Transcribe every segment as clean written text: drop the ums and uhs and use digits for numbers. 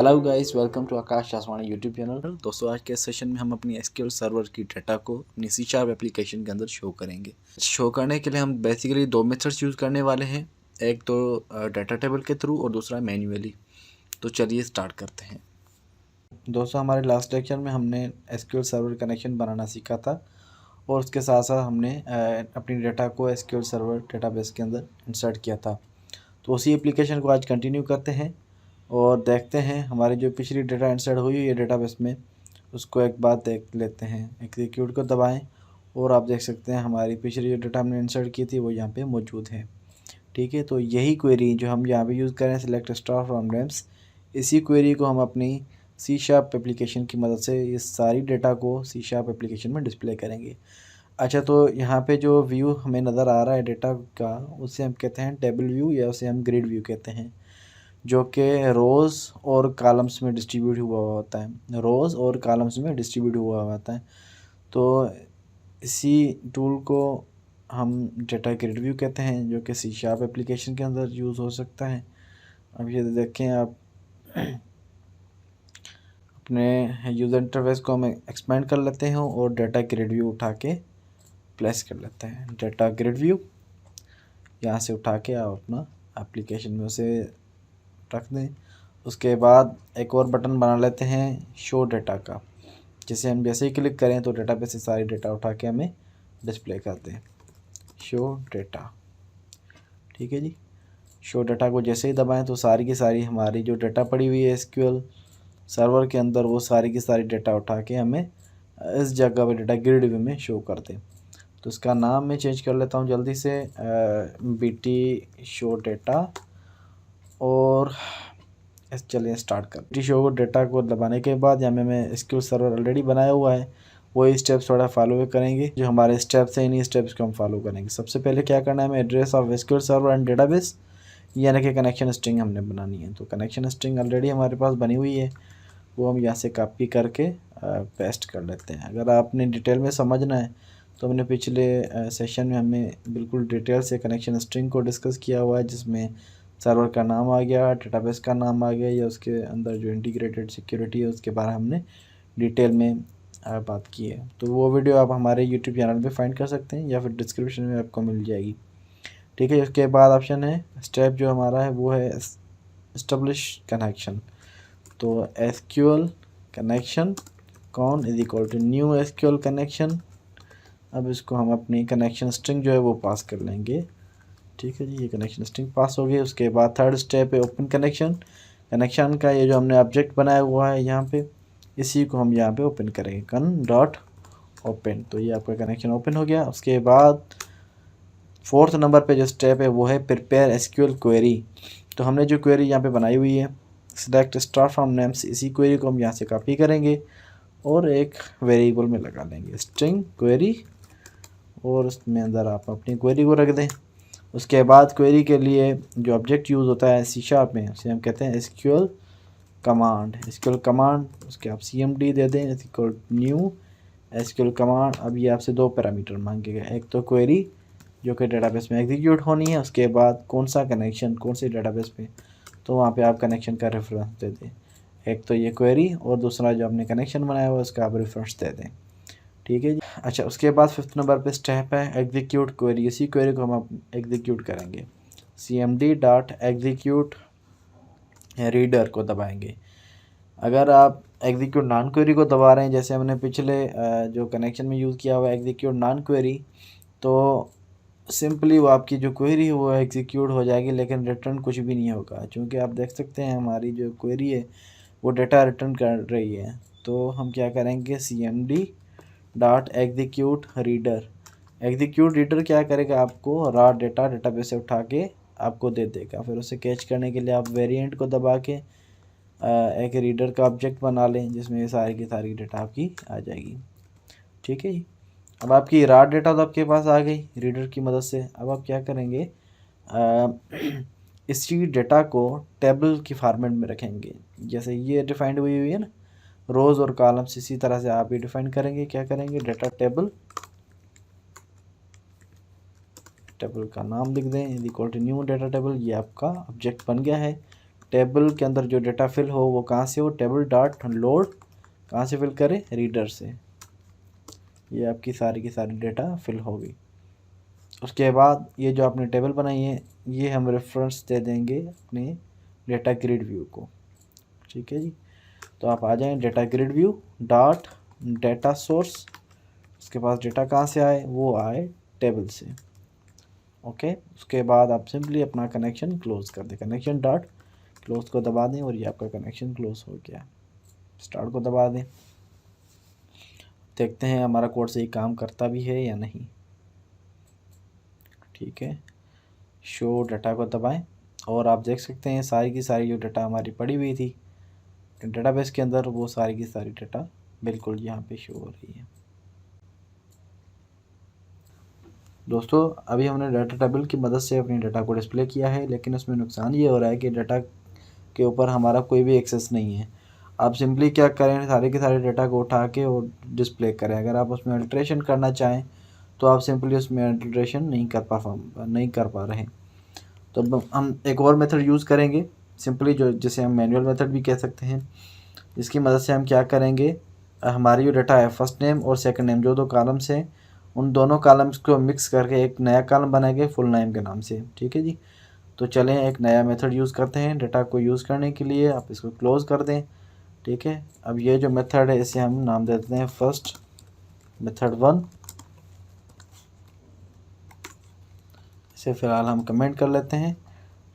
Hello guys, welcome to Akash Aswani YouTube channel. दोस्तों, आज के सेशन में हम अपनी एसक्यूएल सर्वर की डाटा को अपनी सी शार्प एप्लीकेशन के अंदर शो करेंगे। शो करने के लिए हम बेसिकली दो मेथड्स यूज़ करने वाले हैं, एक तो डाटा टेबल के थ्रू और दूसरा मैन्युअली। तो चलिए स्टार्ट करते हैं। दोस्तों, हमारे लास्ट लेक्चर में हमने एसक्यूएल सर्वर कनेक्शन बनाना सीखा था और उसके साथ साथ हमने अपनी डाटा को एसक्यूएल सर्वर डेटाबेस के अंदर इंसर्ट किया था। तो उसी एप्लीकेशन को आज कंटिन्यू करते हैं और देखते हैं हमारी जो पिछली डेटा इंसर्ट हुई है डेटाबेस में, उसको एक बार देख लेते हैं। एग्जीक्यूट को दबाएं और आप देख सकते हैं हमारी पिछली जो डेटा हमने इंसर्ट की थी वो यहाँ पे मौजूद है। ठीक है, तो यही क्वेरी जो हम यहाँ पे यूज़ करें, सिलेक्ट स्टार फ्रॉम नेम्स, इसी क्वेरी को हम अपनी सी शार्प एप्लीकेशन की मदद से इस सारी डेटा को सी शार्प एप्लीकेशन में डिस्प्ले करेंगे। अच्छा, तो यहाँ पे जो व्यू हमें नज़र आ रहा है डेटा का, उसे हम कहते हैं टेबल व्यू या उसे हम ग्रिड व्यू कहते हैं, जो कि रोज़ और कॉलम्स में डिस्ट्रीब्यूट हुआ होता है। रोज़ और कॉलम्स में डिस्ट्रीब्यूट हुआ होता है। तो इसी टूल को हम डेटा ग्रिड व्यू कहते हैं, जो कि सी शार्प एप्लीकेशन के अंदर यूज़ हो सकता है। अब ये देखें आप, अपने यूज़र इंटरफेस को हम एक्सपेंड कर लेते हैं और डेटा ग्रिड व्यू उठा के प्लेस कर लेते हैं। डेटा ग्रिड व्यू यहाँ से उठा के आप अपना एप्लीकेशन में उसे रख दें। उसके बाद एक और बटन बना लेते हैं शो डेटा का, जिसे हम जैसे ही क्लिक करें तो डेटाबेस से सारी डेटा उठा के हमें डिस्प्ले कर दें। शो डेटा, ठीक है जी। शो डेटा को जैसे ही दबाएं तो सारी की सारी हमारी जो डेटा पड़ी हुई है एसक्यूएल सर्वर के अंदर, वो सारी की सारी डेटा उठा के हमें इस जगह पे डेटा ग्रिड व्यू में शो कर दें। तो इसका नाम मैं चेंज कर लेता हूँ जल्दी से, बीटी शो डेटा, और चलिए स्टार्ट कर। टी शो डेटा को दबाने के बाद यहाँ में मैं एसक्यूएल सर्वर ऑलरेडी बनाया हुआ है, वही स्टेप्स थोड़ा फॉलो करेंगे। जो हमारे स्टेप्स हैं, इन्हीं स्टेप्स को हम फॉलो करेंगे। सबसे पहले क्या करना है, हमें address of SQL server and database यानी कि कनेक्शन स्ट्रिंग हमने बनानी है। तो कनेक्शन स्ट्रिंग ऑलरेडी हमारे पास बनी हुई है, वो हम यहाँ से कॉपी करके पेस्ट कर लेते हैं। अगर आपने डिटेल में समझना है तो हमने पिछले सेशन में हमने बिल्कुल डिटेल से कनेक्शन स्ट्रिंग को डिस्कस किया हुआ है, जिसमें सर्वर का नाम आ गया, डेटाबेस का नाम आ गया, या उसके अंदर जो इंटीग्रेटेड सिक्योरिटी है उसके बारे में हमने डिटेल में बात की है। तो वो वीडियो आप हमारे यूट्यूब चैनल पे फाइंड कर सकते हैं या फिर डिस्क्रिप्शन में आपको मिल जाएगी। ठीक है, उसके बाद ऑप्शन है स्टेप जो हमारा है वो है एस्टेब्लिश कनेक्शन। तो SQL connection con is equal to new SQL connection. अब इसको हम अपनी कनेक्शन स्ट्रिंग जो है वो पास कर लेंगे। ठीक है जी, ये कनेक्शन स्ट्रिंग पास हो गई। उसके बाद थर्ड स्टेप है ओपन कनेक्शन। कनेक्शन का ये जो हमने ऑब्जेक्ट बनाया हुआ है यहाँ पे, इसी को हम यहाँ पे ओपन करेंगे, कन डॉट ओपन। तो ये आपका कनेक्शन ओपन हो गया। उसके बाद फोर्थ नंबर पे जो स्टेप है वो है प्रिपेयर एसक्यूएल क्वेरी। तो हमने जो क्वेरी यहाँ पे बनाई हुई है, सिलेक्ट स्टार फ्रॉम नेम्स, इसी क्वेरी को हम यहाँ से कॉपी करेंगे और एक वेरिएबल में लगा लेंगे, स्ट्रिंग क्वेरी, और उसमें अंदर आप अपनी क्वेरी को रख दें। उसके बाद क्वेरी के लिए जो ऑब्जेक्ट यूज़ होता है सी शार्प में, उसे हम कहते हैं एसक्यूएल कमांड। एसक्यूएल कमांड, उसके आप cmd दे दें इक्वल न्यू एसक्यूएल कमांड। अब ये आपसे दो पैरामीटर मांगेगा, एक तो क्वेरी जो कि डेटाबेस में एग्जीक्यूट होनी है, उसके बाद कौन सा कनेक्शन, कौन से डेटाबेस पे, तो वहाँ पे आप कनेक्शन का रेफरेंस दे दें। एक तो ये क्वेरी और दूसरा जो आपने कनेक्शन बनाया हुआ है उसका आप रेफरेंस दे दें। ठीक है जी। अच्छा, उसके बाद फिफ्थ नंबर पे स्टेप है एग्जीक्यूट क्वेरी। इसी क्वेरी को हम एग्जीक्यूट करेंगे, cmd डॉट एग्जीक्यूट रीडर को दबाएंगे। अगर आप एग्जीक्यूट नॉन क्वेरी को दबा रहे हैं, जैसे हमने पिछले जो कनेक्शन में यूज़ किया हुआ है एग्जीक्यूट नॉन क्वेरी, तो सिंपली वो आपकी जो क्वेरी है वो एग्जीक्यूट हो जाएगी, लेकिन रिटर्न कुछ भी नहीं होगा। क्योंकि आप देख सकते हैं हमारी जो क्वेरी है वो डेटा रिटर्न कर रही है। तो हम क्या करेंगे, cmd dot execute reader. Execute reader क्या करेगा, आपको रॉ डेटा डेटाबेस से उठा के आपको दे देगा। फिर उसे कैच करने के लिए आप वेरिएंट को दबा के एक रीडर का ऑब्जेक्ट बना लें, जिसमें ये सारी की सारी डेटा आपकी आ जाएगी। ठीक है जी। अब आपकी रॉ डेटा तो आपके पास आ गई रीडर की मदद से। अब आप क्या करेंगे, इसी डेटा को टेबल की फॉर्मेट में रखेंगे, जैसे ये डिफाइंड हुई हुई है ना, रोज़ और कॉलम्स, इसी तरह से आप भी डिफाइन करेंगे। क्या करेंगे, डेटा टेबल, टेबल का नाम लिख दें is equal to new data table. ये आपका ऑब्जेक्ट बन गया है टेबल के अंदर जो डेटा फिल हो वो कहाँ से हो, टेबल डॉट लोड कहाँ से फिल करें, रीडर से। ये आपकी सारी की सारी डेटा फिल होगी। उसके बाद ये जो आपने टेबल बनाई है ये हम रेफरेंस दे देंगे अपने डेटा ग्रिड व्यू को। ठीक है जी, तो आप आ जाएं data grid view dot data source, उसके पास डेटा कहाँ से आए, वो आए टेबल से। ओके, उसके बाद आप सिंपली अपना कनेक्शन क्लोज़ कर दें, कनेक्शन डॉट क्लोज को दबा दें और ये आपका कनेक्शन क्लोज हो गया। स्टार्ट को दबा दें, देखते हैं हमारा कोड सही काम करता भी है या नहीं। ठीक है, शो डाटा को दबाएं और आप देख सकते हैं सारी की सारी जो डाटा हमारी पड़ी हुई थी डेटाबेस के अंदर वो सारी की सारी डाटा बिल्कुल यहाँ पे शो हो रही है। दोस्तों अभी हमने डाटा टेबल की मदद से अपनी डाटा को डिस्प्ले किया है, लेकिन उसमें नुकसान ये हो रहा है कि डाटा के ऊपर हमारा कोई भी एक्सेस नहीं है। आप सिंपली क्या करें, सारे के सारे डाटा को उठा के और डिस्प्ले करें। अगर आप उसमें अल्ट्रेशन करना चाहें तो आप सिंपली उसमें अल्ट्रेशन नहीं कर पा रहे। तो हम एक और मेथड यूज़ करेंगे सिंपली, जो जिसे हम मैनुअल मेथड भी कह सकते हैं। इसकी मदद से हम क्या करेंगे, हमारी जो डाटा है फर्स्ट नेम और सेकंड नेम जो दो कॉलम्स हैं उन दोनों कॉलम्स को मिक्स करके एक नया कॉलम बनाएंगे फुल नेम के नाम से। ठीक है जी, तो चलें एक नया मेथड यूज़ करते हैं डाटा को यूज़ करने के लिए। आप इसको क्लोज़ कर दें। ठीक है, अब ये जो मेथड है इसे हम नाम दे देते हैं फर्स्ट मेथड 1। इसे फ़िलहाल हम कमेंट कर लेते हैं।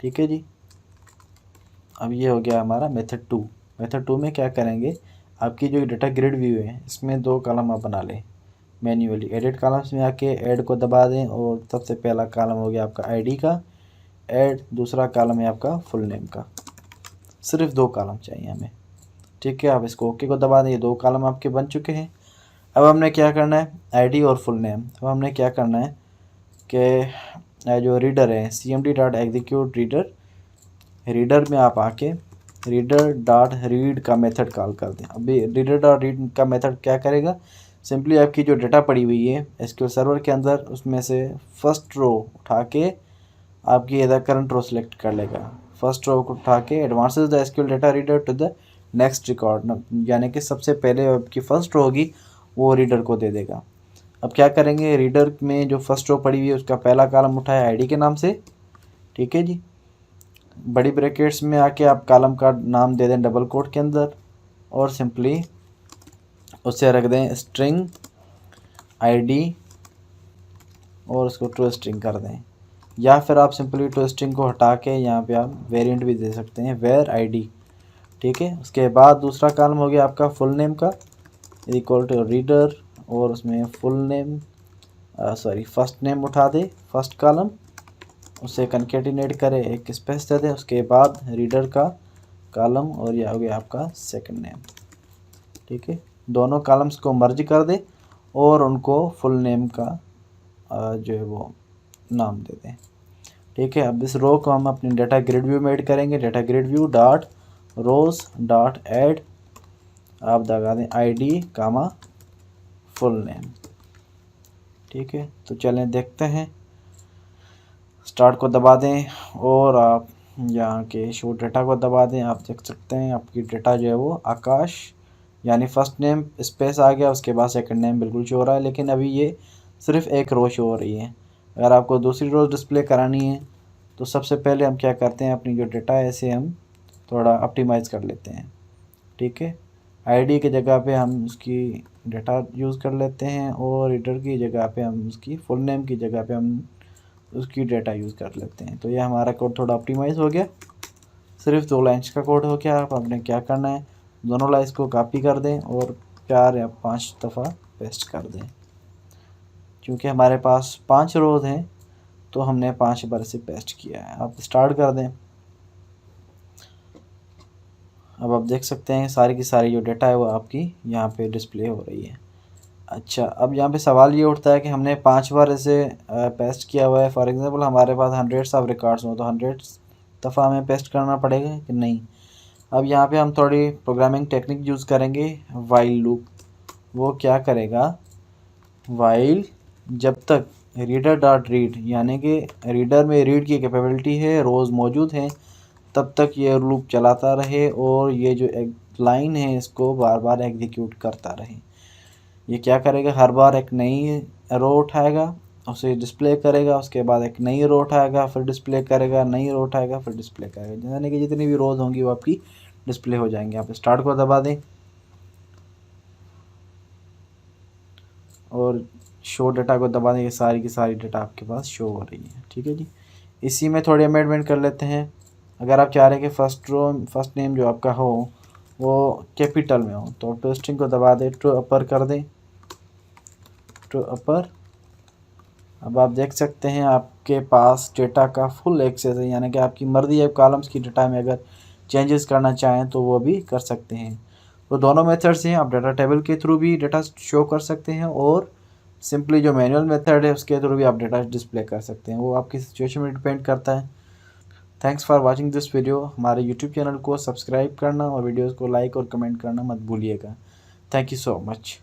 ठीक है जी, अब ये हो गया हमारा मेथड 2। मेथड 2 में क्या करेंगे, आपकी जो डाटा ग्रिड व्यू है इसमें दो कॉलम आप बना लें मैन्युअली। एडिट कॉलम्स में आके ऐड को दबा दें और सबसे पहला कॉलम हो गया आपका आईडी का ऐड, दूसरा कॉलम है आपका फुल नेम का। सिर्फ दो कॉलम चाहिए हमें। ठीक है, आप इसको ओके को दबा दें, ये दो कॉलम आपके बन चुके हैं। अब हमने क्या करना है, आईडी और फुल नेम। अब हमने क्या करना है कि जो रीडर है cmd डॉट एग्जीक्यूट रीडर में आप आके रीडर डॉट रीड का मेथड कॉल कर दें। अभी रीडर डॉट रीड का मेथड क्या करेगा, सिंपली आपकी जो डाटा पड़ी हुई है एसक्यूएल सर्वर के अंदर उसमें से फर्स्ट रो उठा के आपकी इधर करंट रो सेलेक्ट कर लेगा। फर्स्ट रो को उठा के advances the SQL data reader to the next record, यानी कि सबसे पहले आपकी फर्स्ट रो होगी वो रीडर को दे देगा। अब क्या करेंगे, रीडर में जो फर्स्ट रो पड़ी हुई है उसका पहला कॉलम उठाया आईडी के नाम से। ठीक है जी, बड़ी ब्रैकेट्स में आके आप कॉलम का नाम दे दें डबल कोट के अंदर और सिंपली उसे रख दें स्ट्रिंग आईडी और उसको टू स्ट्रिंग कर दें, या फिर आप सिंपली टू स्ट्रिंग को हटा के यहाँ पे आप वेरिएंट भी दे सकते हैं वेयर आईडी। ठीक है, उसके बाद दूसरा कॉलम हो गया आपका फुल नेम का इक्वल टू रीडर और उसमें फुल नेम फर्स्ट नेम उठा दे फर्स्ट कॉलम, उसे कंकेटिनेट करें, एक स्पेस दे दें, उसके बाद रीडर का कॉलम और यह हो गया आपका सेकंड नेम। ठीक है, दोनों कॉलम्स को मर्ज कर दें और उनको फुल नेम का जो है वो नाम दे दें। ठीक है, अब इस रो को हम अपने डाटा ग्रिड व्यू में ऐड करेंगे। डाटा ग्रिड व्यू डॉट रोज डॉट ऐड, आप दबा दें आईडी कामा फुल नेम। ठीक है, तो चलें देखते हैं, स्टार्ट को दबा दें और आप यहाँ के शो डाटा को दबा दें। आप देख सकते हैं आपकी डाटा जो है वो आकाश यानी फर्स्ट नेम स्पेस आ गया, उसके बाद सेकंड नेम बिल्कुल शो हो रहा है, लेकिन अभी ये सिर्फ एक रो शो हो रही है। अगर आपको दूसरी रो डिस्प्ले करानी है तो सबसे पहले हम क्या करते हैं, अपनी जो डाटा है इसे हम थोड़ा ऑप्टिमाइज़ कर लेते हैं। ठीक है, आईडी की जगह पे हम उसकी डाटा यूज़ कर लेते हैं और रीडर की जगह पे हम उसकी फुल नेम की जगह पे हम उसकी डाटा यूज़ कर लेते हैं। तो ये हमारा कोड थोड़ा ऑप्टिमाइज़ हो गया, सिर्फ 2 लाइन्स का कोड हो गया। आप आपने क्या करना है, दोनों लाइन्स को कॉपी कर दें और 4 या 5 दफ़ा पेस्ट कर दें। क्योंकि हमारे पास 5 रोज़ हैं तो हमने 5 बार इसे पेस्ट किया है। आप स्टार्ट कर दें। अब आप देख सकते हैं सारी की सारी जो डाटा है वो आपकी यहाँ पे डिस्प्ले हो रही है। अच्छा, अब यहाँ पे सवाल ये उठता है कि हमने 5 बार इसे पेस्ट किया हुआ है। फॉर एग्जांपल हमारे पास हंड्रेड्स ऑफ रिकॉर्ड्स हो तो 100 दफ़ा हमें पेस्ट करना पड़ेगा कि नहीं। अब यहाँ पे हम थोड़ी प्रोग्रामिंग टेक्निक यूज़ करेंगे, वाइल लूप। वो क्या करेगा, वाइल जब तक रीडर डॉट रीड यानी कि रीडर में रीड की कैपेबिलिटी है, रोज़ मौजूद हैं, तब तक ये लूप चलाता रहे और ये जो एक लाइन है इसको बार बार एग्जीक्यूट करता रहे। ये क्या करेगा, हर बार एक नई रो उठाएगा, उसे डिस्प्ले करेगा, उसके बाद एक नई रो उठाएगा, फिर डिस्प्ले करेगा, नई रो उठाएगा, फिर डिस्प्ले करेगा, यानी कि जितनी भी रोज होंगी वो आपकी डिस्प्ले हो जाएंगे। आप स्टार्ट को दबा दें और शो डाटा को दबा दें, ये सारी की सारी डाटा आपके पास शो हो रही है। ठीक है जी, इसी में थोड़ी अमेंडमेंट कर लेते हैं। अगर आप चाह रहे हैं कि फर्स्ट नेम जो आपका हो वो कैपिटल में हो तो टू स्ट्रिंग को दबा दें, टू अपर कर दें, टू अपर। अब आप देख सकते हैं आपके पास डेटा का फुल एक्सेस है, यानी कि आपकी मर्जी है कॉलम्स की डेटा में अगर चेंजेस करना चाहें तो वो भी कर सकते हैं। तो दोनों मेथड्स हैं, आप डाटा टेबल के थ्रू भी डेटा शो कर सकते हैं और सिंपली जो मैनुअल मेथड है उसके थ्रू भी आप डेटा डिस्प्ले कर सकते हैं, वो आपकी सिचुएशन में डिपेंड करता है। Thanks for watching this video. हमारे यूट्यूब चैनल को सब्सक्राइब करना और वीडियोज़ को लाइक और कमेंट करना मत भूलिएगा। Thank you so much.